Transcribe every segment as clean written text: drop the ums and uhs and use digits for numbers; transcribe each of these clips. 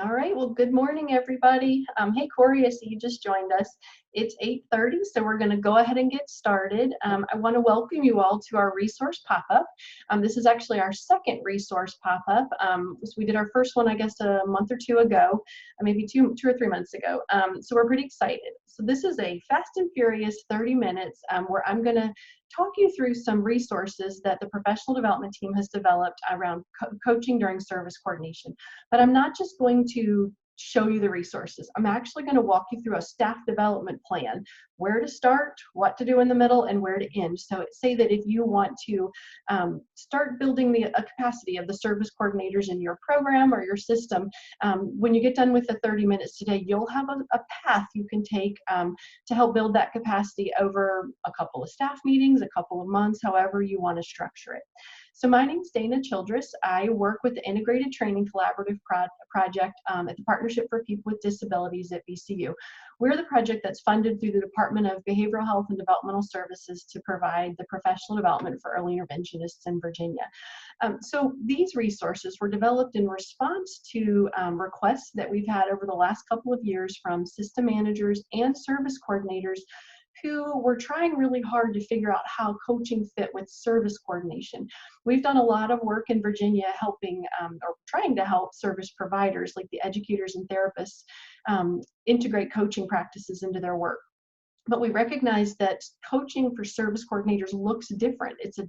All right, well, good morning, everybody. Hey, Corey, I see you just joined us. It's 8:30, so we're going to go ahead and get started. I want to welcome you all to our resource pop-up. This is actually our second resource pop-up. So we did our first one, I guess, a month or two ago, maybe two or 3 months ago. So we're pretty excited. So this is a fast and furious 30 minutes where I'm going to talk you through some resources that the professional development team has developed around coaching during service coordination. But I'm not just going to show you the resources. I'm actually going to walk you through a staff development plan, where to start, what to do in the middle, and where to end. So say that if you want to start building a capacity of the service coordinators in your program or your system, when you get done with the 30 minutes today, you'll have a path you can take to help build that capacity over a couple of staff meetings, a couple of months, however you want to structure it. So my name's Dana Childress. I work with the Integrated Training Collaborative Project at the Partnership for People with Disabilities at VCU. We're the project that's funded through the Department of Behavioral Health and Developmental Services to provide the professional development for early interventionists in Virginia. So these resources were developed in response to requests that we've had over the last couple of years from system managers and service coordinators who were trying really hard to figure out how coaching fit with service coordination. We've done a lot of work in Virginia helping or trying to help service providers like the educators and therapists integrate coaching practices into their work. But we recognize that coaching for service coordinators looks different. It's a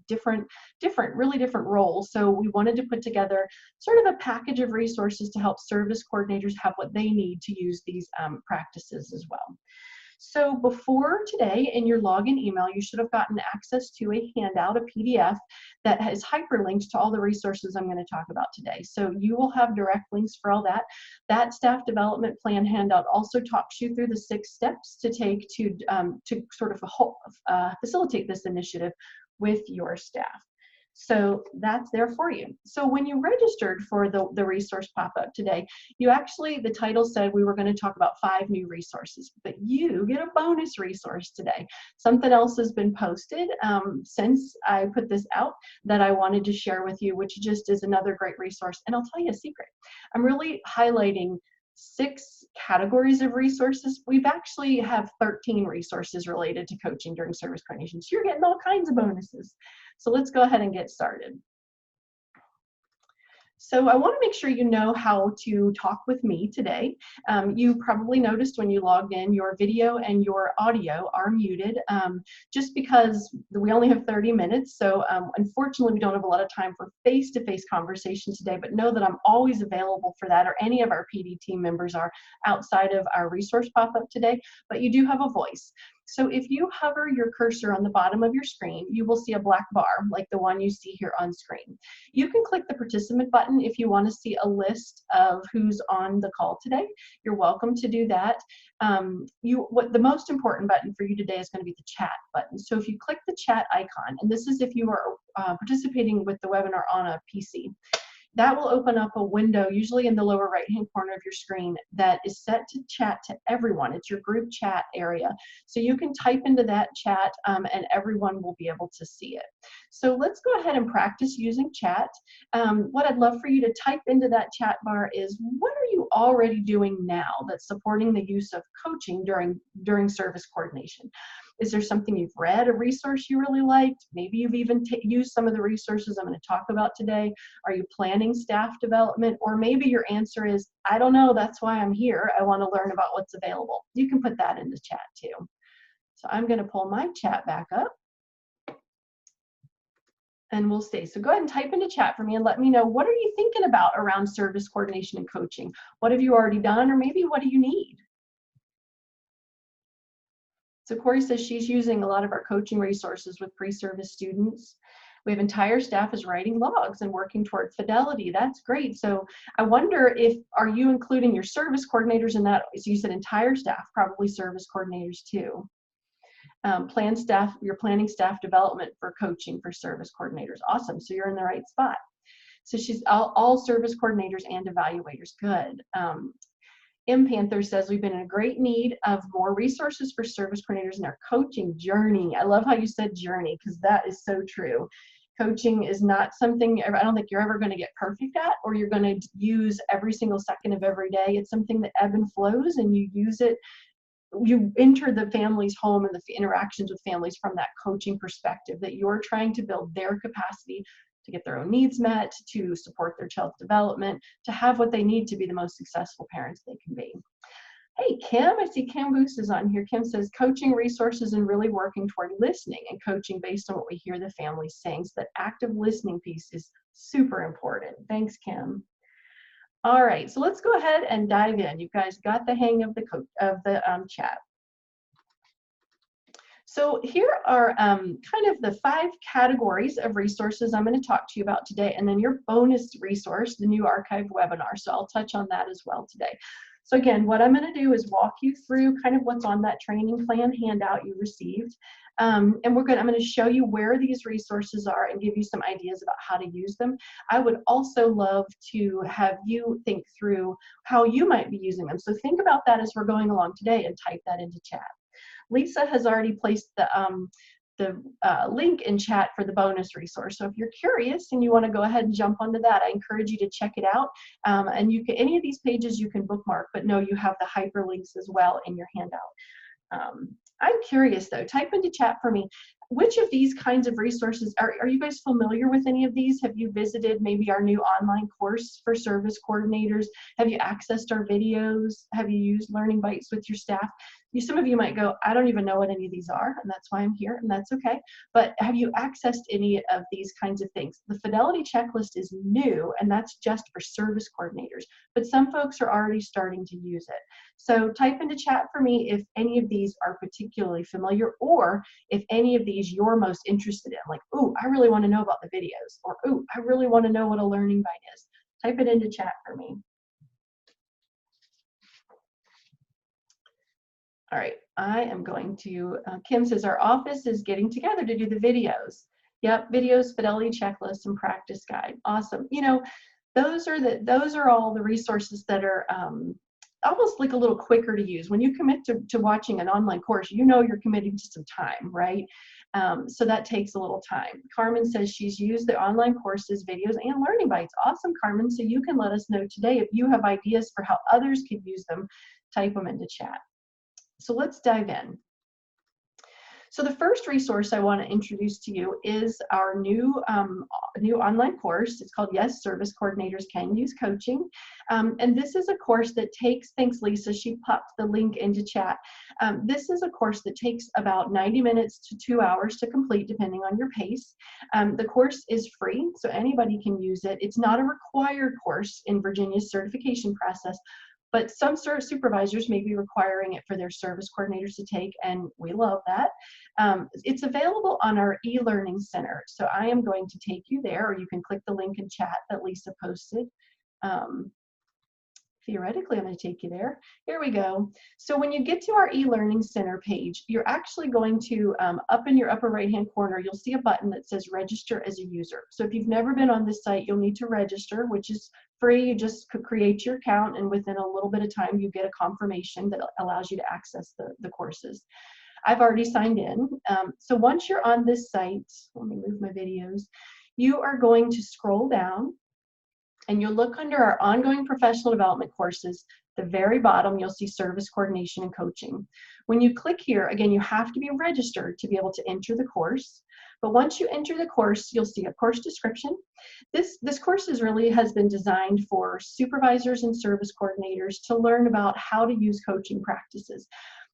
really different role. So we wanted to put together sort of a package of resources to help service coordinators have what they need to use these practices as well. So before today, in your login email, you should have gotten access to a handout, a PDF, that has hyperlinks to all the resources I'm going to talk about today. So you will have direct links for all that. That staff development plan handout also talks you through the 6 steps to take to sort of facilitate this initiative with your staff. So that's there for you. So when you registered for the resource pop-up today, the title said we were going to talk about 5 new resources, but you get a bonus resource today. Something else has been posted since I put this out that I wanted to share with you, which just is another great resource. And I'll tell you a secret. I'm really highlighting 6 categories of resources. We've actually have 13 resources related to coaching during service coordination. So you're getting all kinds of bonuses. So let's go ahead and get started. So I want to make sure you know how to talk with me today. You probably noticed when you logged in, your video and your audio are muted just because we only have 30 minutes. So unfortunately, we don't have a lot of time for face-to-face conversation today, but know that I'm always available for that, or any of our PD team members are outside of our resource pop-up today, but you do have a voice. So if you hover your cursor on the bottom of your screen, you will see a black bar like the one you see here on screen. You can click the participant button if you want to see a list of who's on the call today. You're welcome to do that. The most important button for you today is going to be the chat button. So if you click the chat icon, and this is if you are participating with the webinar on a PC, that will open up a window, usually in the lower right-hand corner of your screen, that is set to chat to everyone. It's your group chat area. So you can type into that chat and everyone will be able to see it. So let's go ahead and practice using chat. What I'd love for you to type into that chat bar is, what are you already doing now that's supporting the use of coaching during service coordination? Is there something you've read, a resource you really liked? Maybe you've even used some of the resources I'm going to talk about today. Are you planning staff development? Or maybe your answer is, I don't know, that's why I'm here. I want to learn about what's available. You can put that in the chat too. So I'm going to pull my chat back up. And we'll stay. So go ahead and type into chat for me and let me know, what are you thinking about around service coordination and coaching? What have you already done? Or maybe what do you need? So Corey says she's using a lot of our coaching resources with pre-service students. We have entire staff is writing logs and working toward Fidelity. That's great. So I wonder are you including your service coordinators in that? So you said entire staff, probably service coordinators too. You're planning staff development for coaching for service coordinators. Awesome. So you're in the right spot. So she's all service coordinators and evaluators. Good. M. Panther says we've been in a great need of more resources for service coordinators in our coaching journey. I love how you said journey, because that is so true. Coaching is not something, I don't think you're ever going to get perfect at, or you're going to use every single second of every day. It's something that ebb and flows, and you use it, you enter the family's home and the interactions with families from that coaching perspective, that you're trying to build their capacity to get their own needs met, to support their child's development, to have what they need to be the most successful parents they can be. Hey, Kim, I see Kim Boos is on here. Kim says, coaching resources and really working toward listening and coaching based on what we hear the families saying. So that active listening piece is super important. Thanks, Kim. All right, so let's go ahead and dive in. You guys got the hang of the chat. So here are kind of the 5 categories of resources I'm going to talk to you about today, and then your bonus resource, the new archived webinar. So I'll touch on that as well today. So again, what I'm going to do is walk you through kind of what's on that training plan handout you received. And I'm going to show you where these resources are and give you some ideas about how to use them. I would also love to have you think through how you might be using them. So think about that as we're going along today and type that into chat. Lisa has already placed the link in chat for the bonus resource. So if you're curious and you want to go ahead and jump onto that, I encourage you to check it out. And you can, any of these pages you can bookmark, but no, you have the hyperlinks as well in your handout. I'm curious though, type into chat for me, which of these kinds of resources, are you guys familiar with any of these? Have you visited maybe our new online course for service coordinators? Have you accessed our videos? Have you used Learning Bytes with your staff? Some of you might go, I don't even know what any of these are, and that's why I'm here, and that's okay. But have you accessed any of these kinds of things? The Fidelity checklist is new, and that's just for service coordinators, but some folks are already starting to use it. So type into chat for me if any of these are particularly familiar, or if any of these you're most interested in, like, ooh, I really want to know about the videos, or ooh, I really want to know what a learning byte is. Type it into chat for me. All right, I am going to, Kim says our office is getting together to do the videos. Yep, videos, Fidelity checklist, and practice guide. Awesome. You know, those are all the resources that are almost like a little quicker to use. When you commit to watching an online course, you know you're committing to some time, right? So that takes a little time. Carmen says she's used the online courses, videos, and learning bytes. Awesome, Carmen. So you can let us know today if you have ideas for how others could use them. Type them into chat. So let's dive in. So the first resource I want to introduce to you is our new online course. It's called Yes, Service Coordinators Can Use Coaching. And this is a course that takes, thanks Lisa, she popped the link into chat. This is a course that takes about 90 minutes to 2 hours to complete, depending on your pace. The course is free, so anybody can use it. It's not a required course in Virginia's certification process, but some supervisors may be requiring it for their service coordinators to take, and we love that. It's available on our e-learning center. So I am going to take you there, or you can click the link in chat that Lisa posted. Theoretically, I'm going to take you there. Here we go. So when you get to our e-learning center page, you're actually going to, up in your upper right-hand corner, you'll see a button that says register as a user. So if you've never been on this site, you'll need to register, which is free. You just create your account, and within a little bit of time, you get a confirmation that allows you to access the courses. I've already signed in. So once you're on this site, let me move my videos, you are going to scroll down, and you'll look under our ongoing professional development courses. The very bottom, you'll see service coordination and coaching. When you click here, again, you have to be registered to be able to enter the course. But once you enter the course, you'll see a course description. This course has been designed for supervisors and service coordinators to learn about how to use coaching practices.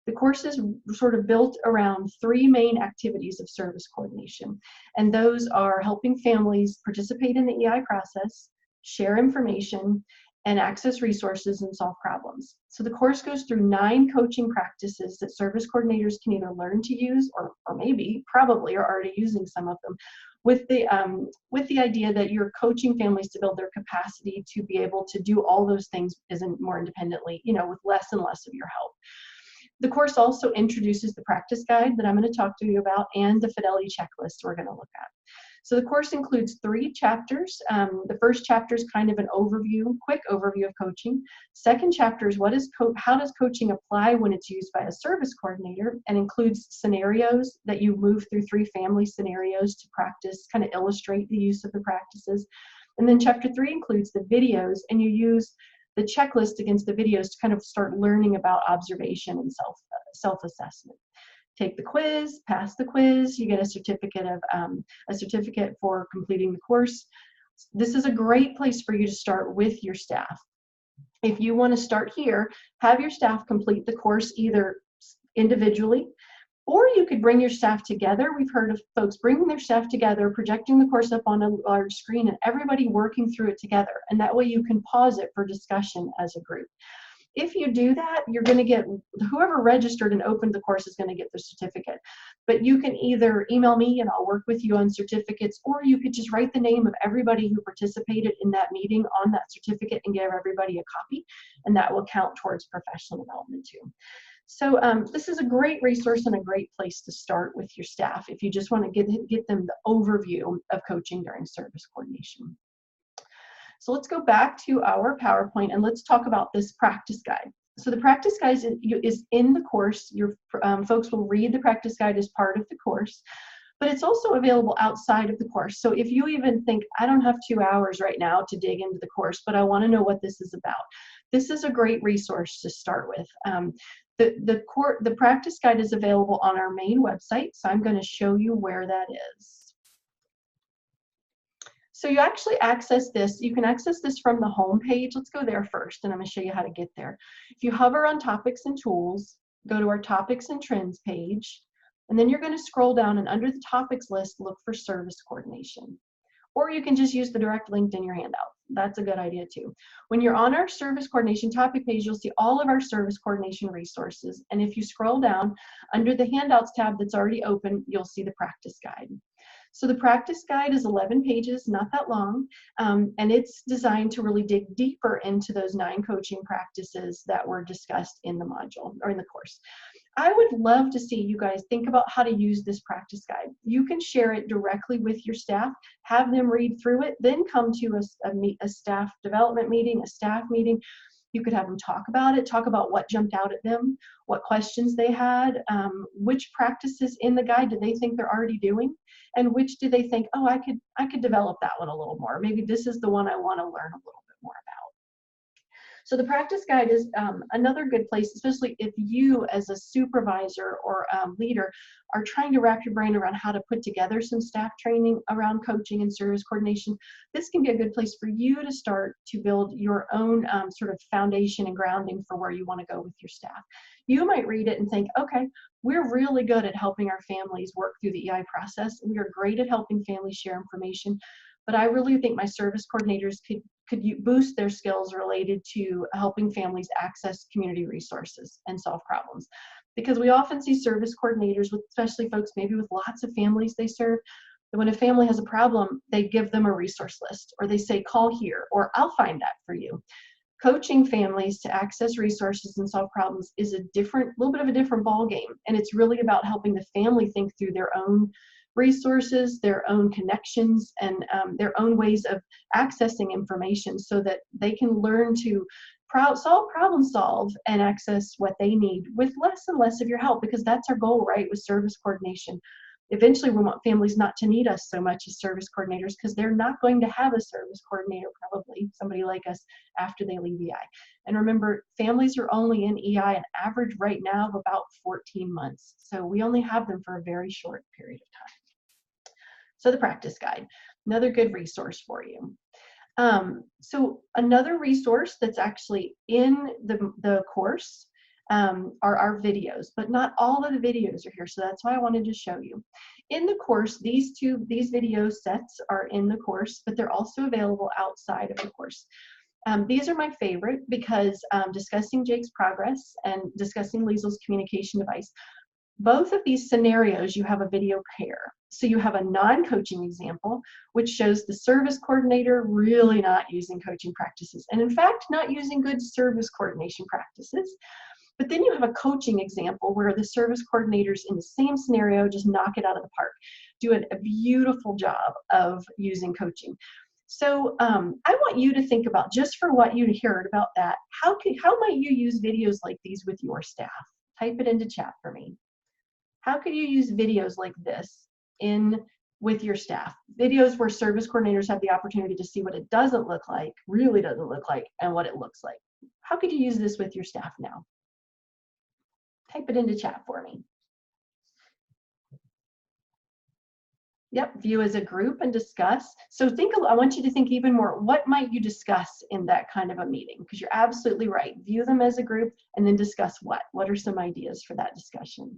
The course is sort of built around 3 main activities of service coordination, and those are helping families participate in the EI process, share information, and access resources and solve problems. So the course goes through 9 coaching practices that service coordinators can either learn to use or maybe probably are already using some of them, with the idea that you're coaching families to build their capacity to be able to do all those things more independently, you know, with less and less of your help. The course also introduces the practice guide that I'm going to talk to you about, and the Fidelity checklist we're going to look at. So the course includes 3 chapters. The first chapter is kind of an overview, quick overview of coaching. Second chapter is how does coaching apply when it's used by a service coordinator, and includes scenarios that you move through 3 family scenarios to practice, kind of illustrate the use of the practices. And then chapter 3 includes the videos, and you use the checklist against the videos to kind of start learning about observation and self-assessment. Take the quiz, pass the quiz, you get a certificate for completing the course. This is a great place for you to start with your staff. If you want to start here, have your staff complete the course either individually, or you could bring your staff together. We've heard of folks bringing their staff together, projecting the course up on a large screen, and everybody working through it together. And that way you can pause it for discussion as a group. If you do that, you're going to get, whoever registered and opened the course is going to get the certificate. But you can either email me and I'll work with you on certificates, or you could just write the name of everybody who participated in that meeting on that certificate and give everybody a copy, and that will count towards professional development too. So this is a great resource and a great place to start with your staff if you just want to get them the overview of coaching during service coordination. So let's go back to our PowerPoint and let's talk about this practice guide. So the practice guide is in the course. Your folks will read the practice guide as part of the course, but it's also available outside of the course. So if you even think, I don't have 2 hours right now to dig into the course, but I want to know what this is about, this is a great resource to start with. The practice guide is available on our main website, so I'm going to show you where that is. So you actually access this. You can access this from the home page. Let's go there first, and I'm going to show you how to get there. If you hover on Topics and Tools, go to our Topics and Trends page, and then you're going to scroll down, and under the Topics list, look for Service Coordination. Or you can just use the direct link in your handout. That's a good idea too. When you're on our Service Coordination topic page, you'll see all of our service coordination resources. And if you scroll down, under the Handouts tab that's already open, you'll see the practice guide. So the practice guide is 11 pages, not that long, and it's designed to really dig deeper into those 9 coaching practices that were discussed in the module or in the course. I would love to see you guys think about how to use this practice guide. You can share it directly with your staff, have them read through it, then come to a staff development meeting, a staff meeting. You could have them talk about it, talk about what jumped out at them, what questions they had, which practices in the guide do they think they're already doing, and which do they think, oh, I could develop that one a little more. Maybe this is the one I want to learn a little bit more about. So the practice guide is another good place, especially if you as a supervisor or leader are trying to wrap your brain around how to put together some staff training around coaching and service coordination. This can be a good place for you to start to build your own sort of foundation and grounding for where you want to go with your staff. You might read it and think, okay, we're really good at helping our families work through the EI process. We are great at helping families share information, but I really think my service coordinators could boost their skills related to helping families access community resources and solve problems. Because we often see service coordinators, especially folks maybe with lots of families they serve, that when a family has a problem, they give them a resource list, or they say, call here, or I'll find that for you. Coaching families to access resources and solve problems is a little bit of a different ball game, and it's really about helping the family think through their own resources, their own connections, and their own ways of accessing information so that they can learn to problem solve and access what they need with less and less of your help, because that's our goal, right, with service coordination. Eventually we want families not to need us so much as service coordinators, because they're not going to have a service coordinator, probably somebody like us, after they leave EI. And remember, families are only in EI an average right now of about 14 months. So we only have them for a very short period of time. So the practice guide, another good resource for you. So another resource that's actually in the course are our videos, but not all of the videos are here. So that's why I wanted to show you. In the course, these video sets are in the course, but they're also available outside of the course. These are my favorite because discussing Jake's progress and discussing Liesel's communication device, both of these scenarios, you have a video pair. So you have a non-coaching example, which shows the service coordinator really not using coaching practices, and in fact, not using good service coordination practices. But then you have a coaching example where the service coordinators in the same scenario just knock it out of the park. do a beautiful job of using coaching. So I want you to think about, just for what you heard about that, how might you use videos like these with your staff? Type it into chat for me. How could you use videos like this with your staff? Videos where service coordinators have the opportunity to see what it doesn't look like, really doesn't look like, and what it looks like. How could you use this with your staff now? Type it into chat for me. Yep, view as a group and discuss. So I want you to think even more, what might you discuss in that kind of a meeting? Because you're absolutely right. View them as a group and then discuss what? What are some ideas for that discussion?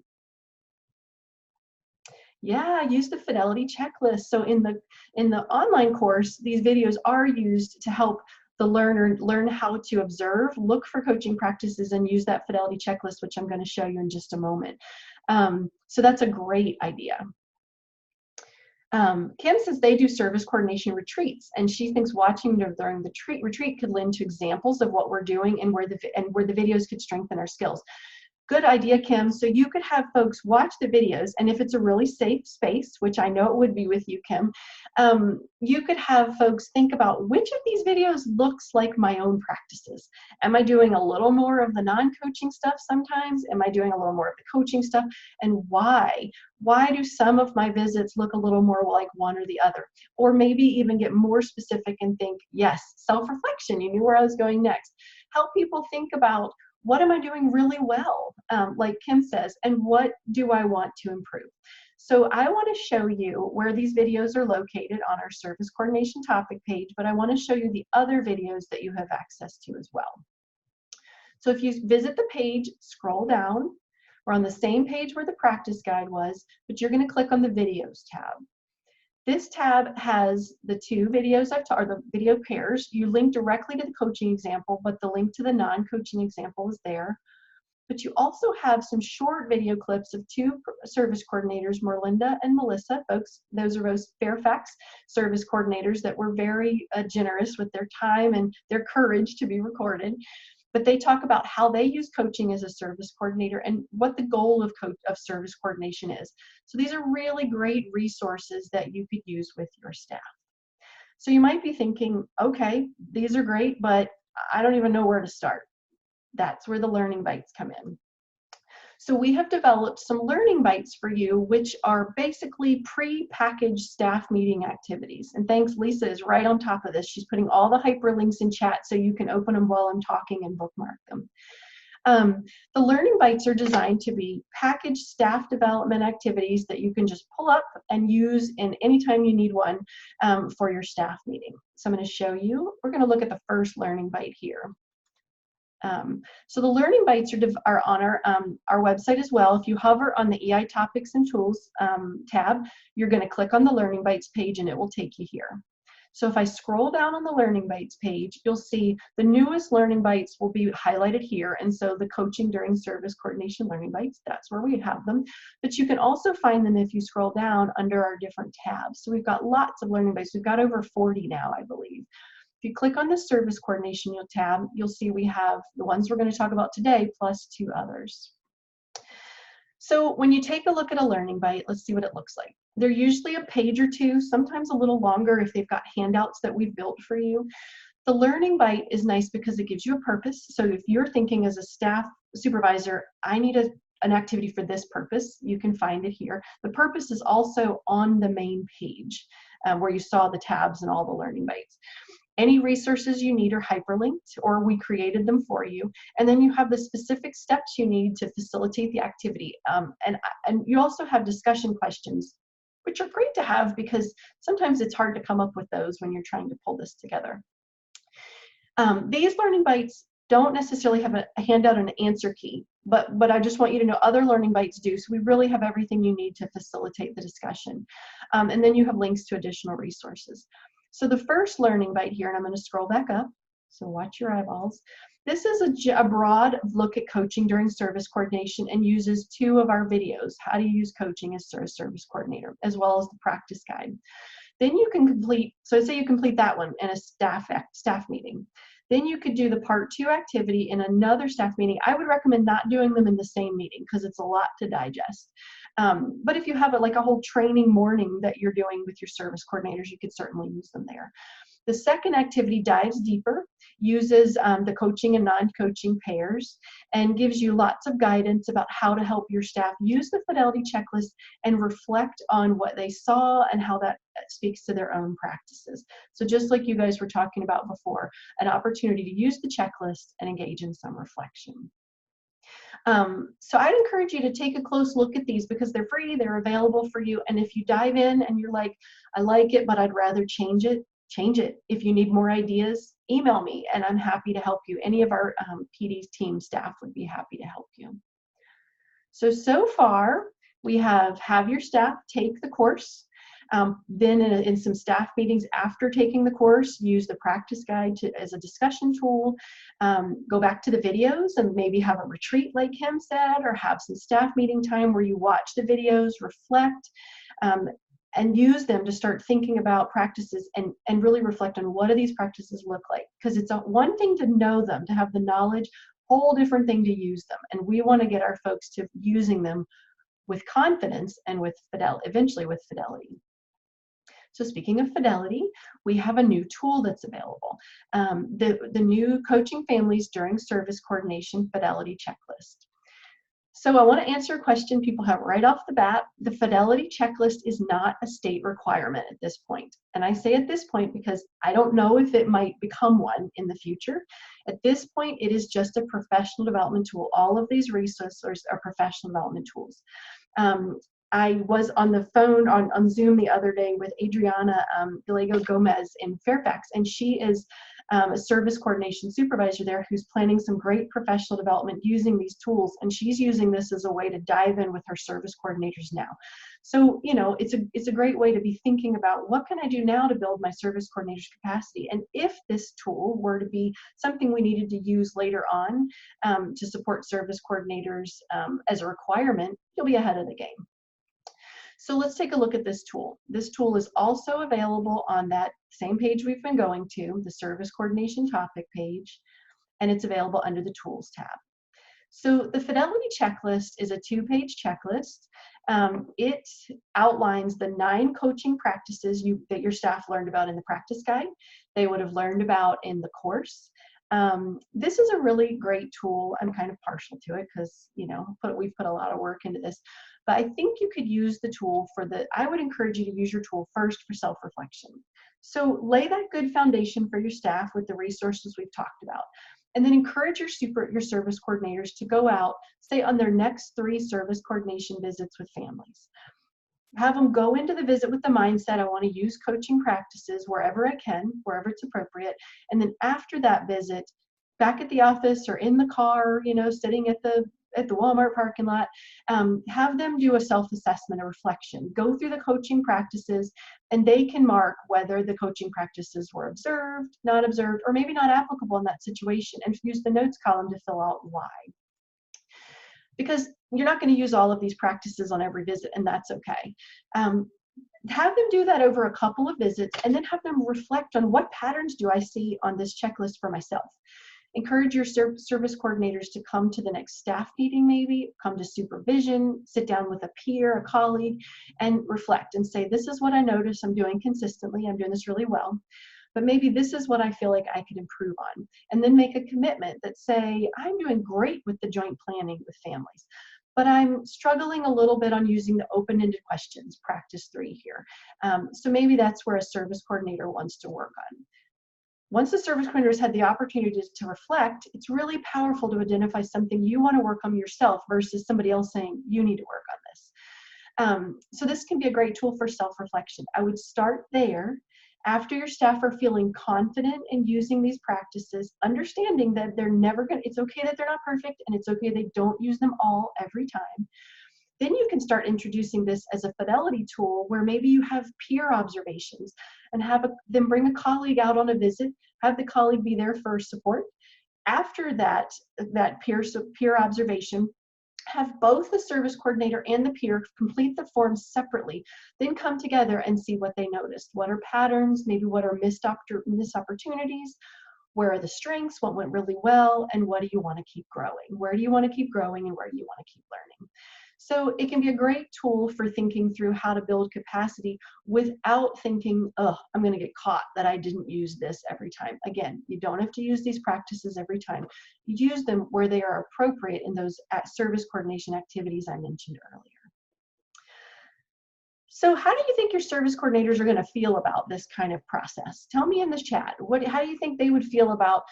Yeah, use the Fidelity checklist. So in the online course, these videos are used to help the learner learn how to observe, look for coaching practices, and use that Fidelity checklist, which I'm going to show you in just a moment. So that's a great idea. Kim says they do service coordination retreats, and she thinks watching during the retreat could lend to examples of what we're doing and where the videos could strengthen our skills. Good idea, Kim. So you could have folks watch the videos, and if it's a really safe space, which I know it would be with you, Kim, you could have folks think about which of these videos looks like my own practices. Am I doing a little more of the non-coaching stuff sometimes? Am I doing a little more of the coaching stuff? And why? Why do some of my visits look a little more like one or the other? Or maybe even get more specific and think, yes, self-reflection. You knew where I was going next. Help people think about, what am I doing really well, like Kim says, and what do I want to improve? So I want to show you where these videos are located on our service coordination topic page, but I want to show you the other videos that you have access to as well. So if you visit the page, scroll down, we're on the same page where the practice guide was, but you're going to click on the videos tab. This tab has the two videos or the video pairs. You link directly to the coaching example, but the link to the non-coaching example is there. But you also have some short video clips of two service coordinators, Merlinda and Melissa. Folks, those are both Fairfax service coordinators that were very generous with their time and their courage to be recorded. But they talk about how they use coaching as a service coordinator and what the goal of service coordination is. So these are really great resources that you could use with your staff. So you might be thinking, okay, these are great, but I don't even know where to start. That's where the learning bites come in. So we have developed some learning bites for you, which are basically pre-packaged staff meeting activities. And thanks, Lisa is right on top of this. She's putting all the hyperlinks in chat so you can open them while I'm talking and bookmark them. The learning bites are designed to be packaged staff development activities that you can just pull up and use in anytime you need one for your staff meeting. So I'm going to show you. We're going to look at the first learning bite here. So the learning bites are on our website as well. If you hover on the EI Topics and Tools tab, you're going to click on the Learning Bites page and it will take you here. So if I scroll down on the Learning Bites page, you'll see the newest Learning Bites will be highlighted here. And so the Coaching During Service Coordination Learning Bites, that's where we have them. But you can also find them if you scroll down under our different tabs. So we've got lots of Learning Bites. We've got over 40 now, I believe. If you click on the Service Coordination tab, you'll see we have the ones we're going to talk about today, plus 2 others. So when you take a look at a learning bite, let's see what it looks like. They're usually a page or two, sometimes a little longer if they've got handouts that we've built for you. The learning bite is nice because it gives you a purpose. So if you're thinking as a staff supervisor, I need an activity for this purpose, you can find it here. The purpose is also on the main page where you saw the tabs and all the learning bites. Any resources you need are hyperlinked, or we created them for you. And then you have the specific steps you need to facilitate the activity. And you also have discussion questions, which are great to have because sometimes it's hard to come up with those when you're trying to pull this together. These learning bites don't necessarily have a handout and an answer key, but I just want you to know other learning bites do. So we really have everything you need to facilitate the discussion. And then you have links to additional resources. So the first learning bite here, and I'm going to scroll back up, so watch your eyeballs. This is a broad look at coaching during service coordination and uses 2 of our videos, how to use coaching as a service coordinator, as well as the practice guide. Then you can complete, so say you complete that one in a staff meeting. Then you could do the part 2 activity in another staff meeting. I would recommend not doing them in the same meeting because it's a lot to digest. But if you have like a whole training morning that you're doing with your service coordinators, you could certainly use them there. The second activity dives deeper, uses the coaching and non-coaching pairs, and gives you lots of guidance about how to help your staff use the Fidelity checklist and reflect on what they saw and how that speaks to their own practices. So just like you guys were talking about before, an opportunity to use the checklist and engage in some reflection. So I'd encourage you to take a close look at these because they're free, they're available for you, and if you dive in and you're like, I like it, but I'd rather change it, change it. If you need more ideas, email me and I'm happy to help you. Any of our PD's team staff would be happy to help you. So far, we have your staff take the course. Then in some staff meetings after taking the course, use the practice guide as a discussion tool. Go back to the videos and maybe have a retreat like Kim said, or have some staff meeting time where you watch the videos, reflect, and use them to start thinking about practices and really reflect on what do these practices look like. Because it's one thing to know them, to have the knowledge, whole different thing to use them. And we want to get our folks to using them with confidence and with eventually with fidelity. So speaking of Fidelity, we have a new tool that's available. The new Coaching Families During Service Coordination Fidelity Checklist. So I want to answer a question people have right off the bat. The Fidelity Checklist is not a state requirement at this point. And I say at this point because I don't know if it might become one in the future. At this point, it is just a professional development tool. All of these resources are professional development tools. I was on the phone on Zoom the other day with Adriana Gallego Gomez in Fairfax, and she is a service coordination supervisor there who's planning some great professional development using these tools, and she's using this as a way to dive in with her service coordinators now. So, you know, it's a great way to be thinking about what can I do now to build my service coordinator's capacity, and if this tool were to be something we needed to use later on to support service coordinators as a requirement, you'll be ahead of the game. So let's take a look at this tool. This tool is also available on that same page we've been going to, the service coordination topic page, and it's available under the tools tab. So the Fidelity checklist is a 2-page checklist. It outlines the 9 coaching practices that your staff learned about in the practice guide, they would have learned about in the course. This is a really great tool. I'm kind of partial to it because, you know, we've put a lot of work into this. But I think you could use the tool I would encourage you to use your tool first for self-reflection. So lay that good foundation for your staff with the resources we've talked about. And then encourage your service coordinators to go out, say on their next 3 service coordination visits with families. Have them go into the visit with the mindset, I want to use coaching practices wherever I can, wherever it's appropriate. And then after that visit, back at the office or in the car, you know, sitting at the Walmart parking lot, have them do a self-assessment, a reflection, go through the coaching practices, and they can mark whether the coaching practices were observed, not observed, or maybe not applicable in that situation, and use the notes column to fill out why. Because you're not going to use all of these practices on every visit, and that's okay. Have them do that over a couple of visits, and then have them reflect on what patterns do I see on this checklist for myself. Encourage your service coordinators to come to the next staff meeting, maybe come to supervision, sit down with a peer, a colleague, and reflect and say, this is what I notice I'm doing consistently, I'm doing this really well, but maybe this is what I feel like I could improve on. And then make a commitment that say, I'm doing great with the joint planning with families, but I'm struggling a little bit on using the open-ended questions, practice 3 here. So maybe that's where a service coordinator wants to work on. Once the service coordinator has had the opportunity to reflect, it's really powerful to identify something you want to work on yourself versus somebody else saying, you need to work on this. So this can be a great tool for self-reflection. I would start there. After your staff are feeling confident in using these practices, understanding that they're never going to, it's okay that they're not perfect, and it's okay they don't use them all every time. Then you can start introducing this as a Fidelity tool where maybe you have peer observations and then bring a colleague out on a visit, have the colleague be there for support. After that peer observation, have both the service coordinator and the peer complete the forms separately, then come together and see what they noticed. What are patterns, maybe what are missed opportunities, where are the strengths, what went really well, and what do you want to keep growing? Where do you want to keep growing and where do you want to keep learning? So it can be a great tool for thinking through how to build capacity without thinking, oh, I'm going to get caught that I didn't use this every time. Again, you don't have to use these practices every time. You use them where they are appropriate in those service coordination activities I mentioned earlier. So how do you think your service coordinators are going to feel about this kind of process? Tell me in the chat. How do you think they would feel about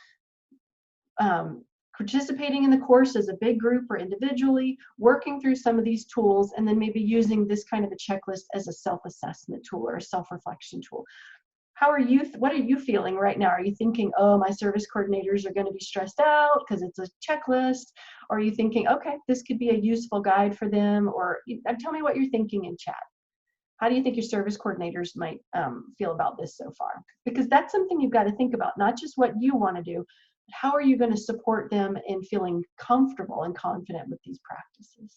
participating in the course as a big group or individually, working through some of these tools, and then maybe using this kind of a checklist as a self-assessment tool or a self-reflection tool? What are you feeling right now? Are you thinking, oh, my service coordinators are going to be stressed out because it's a checklist? Or are you thinking, okay, this could be a useful guide for them? Or tell me what you're thinking in chat. How do you think your service coordinators might feel about this so far? Because that's something you've got to think about, not just what you want to do, but how are you going to support them in feeling comfortable and confident with these practices?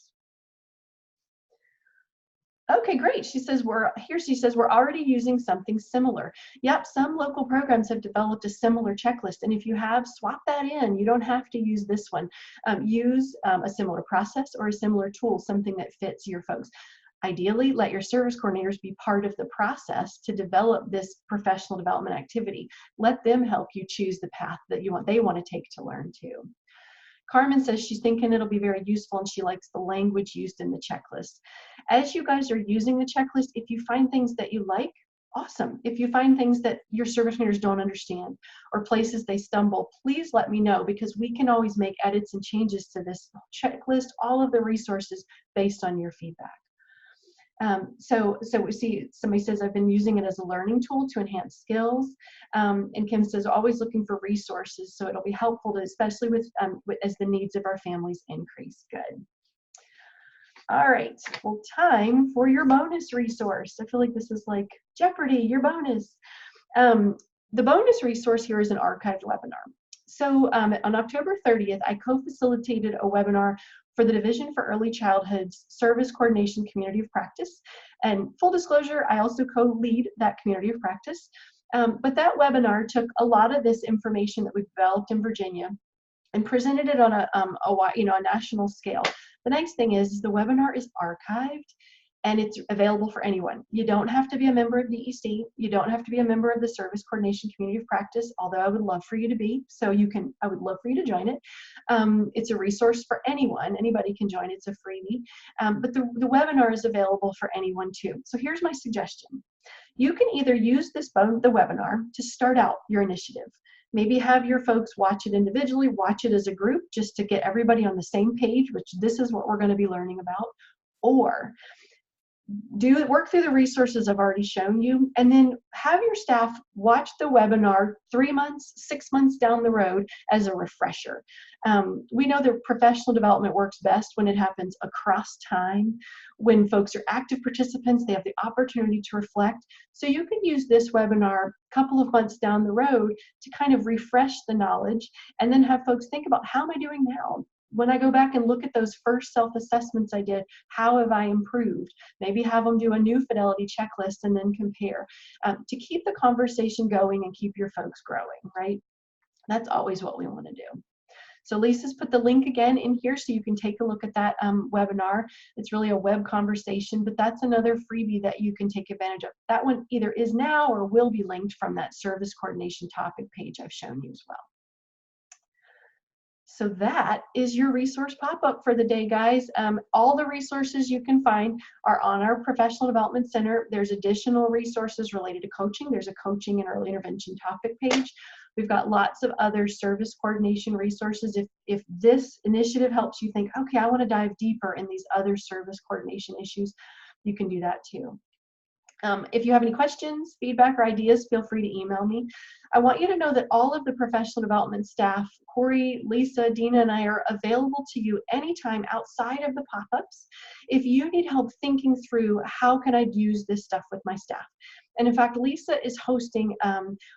Okay, great. She says we're already using something similar. Yep, some local programs have developed a similar checklist, and if you have, swap that in. You don't have to use this one. Use a similar process or a similar tool, something that fits your folks. Ideally, let your service coordinators be part of the process to develop this professional development activity. Let them help you choose the path that they want to take to learn too. Carmen says she's thinking it'll be very useful and she likes the language used in the checklist. As you guys are using the checklist, if you find things that you like, awesome. If you find things that your service coordinators don't understand or places they stumble, please let me know, because we can always make edits and changes to this checklist, all of the resources based on your feedback. So we see somebody says, I've been using it as a learning tool to enhance skills. And Kim says, always looking for resources. So it'll be helpful to, especially as the needs of our families increase. Good. All right, well, time for your bonus resource. I feel like this is like Jeopardy, your bonus. The bonus resource here is an archived webinar. So on October 30th, I co-facilitated a webinar for the Division for Early Childhood's Service Coordination Community of Practice. And full disclosure, I also co-lead that community of practice. But that webinar took a lot of this information that we've developed in Virginia and presented it on a national scale. The nice thing is the webinar is archived and it's available for anyone. You don't have to be a member of DEC. You don't have to be a member of the Service Coordination Community of Practice, although I would love for you to be. So I would love for you to join it. It's a resource for anyone. Anybody can join. It's a freebie. But the webinar is available for anyone too. So here's my suggestion. You can either use the webinar to start out your initiative. Maybe have your folks watch it individually, watch it as a group, just to get everybody on the same page, which this is what we're going to be learning about. Or work through the resources I've already shown you, and then have your staff watch the webinar 3 months, 6 months down the road as a refresher. We know that professional development works best when it happens across time. When folks are active participants, they have the opportunity to reflect. So you can use this webinar a couple of months down the road to kind of refresh the knowledge, and then have folks think about, how am I doing now? When I go back and look at those first self-assessments I did, how have I improved? Maybe have them do a new Fidelity checklist and then compare, to keep the conversation going and keep your folks growing, right? That's always what we want to do. So Lisa's put the link again in here so you can take a look at that webinar. It's really a web conversation, but that's another freebie that you can take advantage of. That one either is now or will be linked from that service coordination topic page I've shown you as well. So that is your resource pop-up for the day, guys. All the resources you can find are on our Professional Development Center. There's additional resources related to coaching. There's a coaching and early intervention topic page. We've got lots of other service coordination resources. If this initiative helps you think, okay, I want to dive deeper in these other service coordination issues, you can do that too. If you have any questions, feedback, or ideas, feel free to email me. I want you to know that all of the professional development staff, Corey, Lisa, Dina, and I, are available to you anytime outside of the pop-ups if you need help thinking through, how can I use this stuff with my staff? And in fact, Lisa is hosting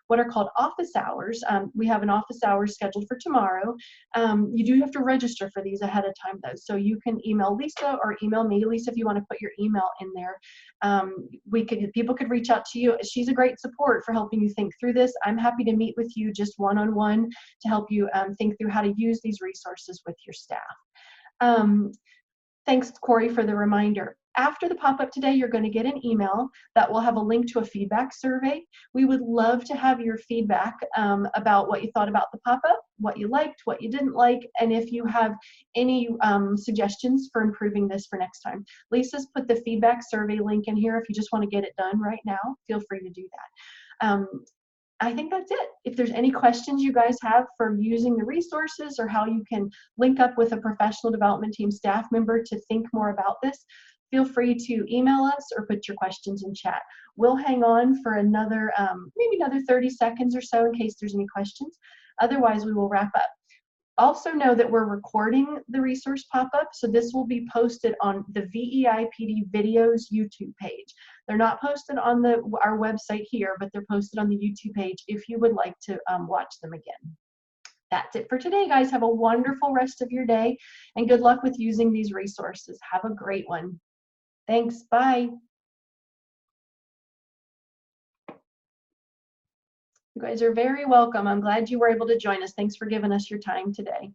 what are called office hours. We have an office hour scheduled for tomorrow. You do have to register for these ahead of time though. So you can email Lisa or email me. Lisa, if you want to put your email in there, people could reach out to you. She's a great support for helping you think through this. I'm happy to meet with you just one-on-one to help you think through how to use these resources with your staff. Thanks, Corey, for the reminder. After the pop-up today, you're going to get an email that will have a link to a feedback survey. We would love to have your feedback about what you thought about the pop-up, what you liked, what you didn't like, and if you have any suggestions for improving this for next time. Lisa's put the feedback survey link in here. If you just want to get it done right now, feel free to do that. I think that's it. If there's any questions you guys have for using the resources or how you can link up with a professional development team staff member to think more about this, feel free to email us or put your questions in chat. We'll hang on for another, maybe another 30 seconds or so in case there's any questions. Otherwise, we will wrap up. Also know that we're recording the resource pop-up, so this will be posted on the VEIPD videos YouTube page. They're not posted on our website here, but they're posted on the YouTube page if you would like to watch them again. That's it for today, guys. Have a wonderful rest of your day, and good luck with using these resources. Have a great one. Thanks. Bye. You guys are very welcome. I'm glad you were able to join us. Thanks for giving us your time today.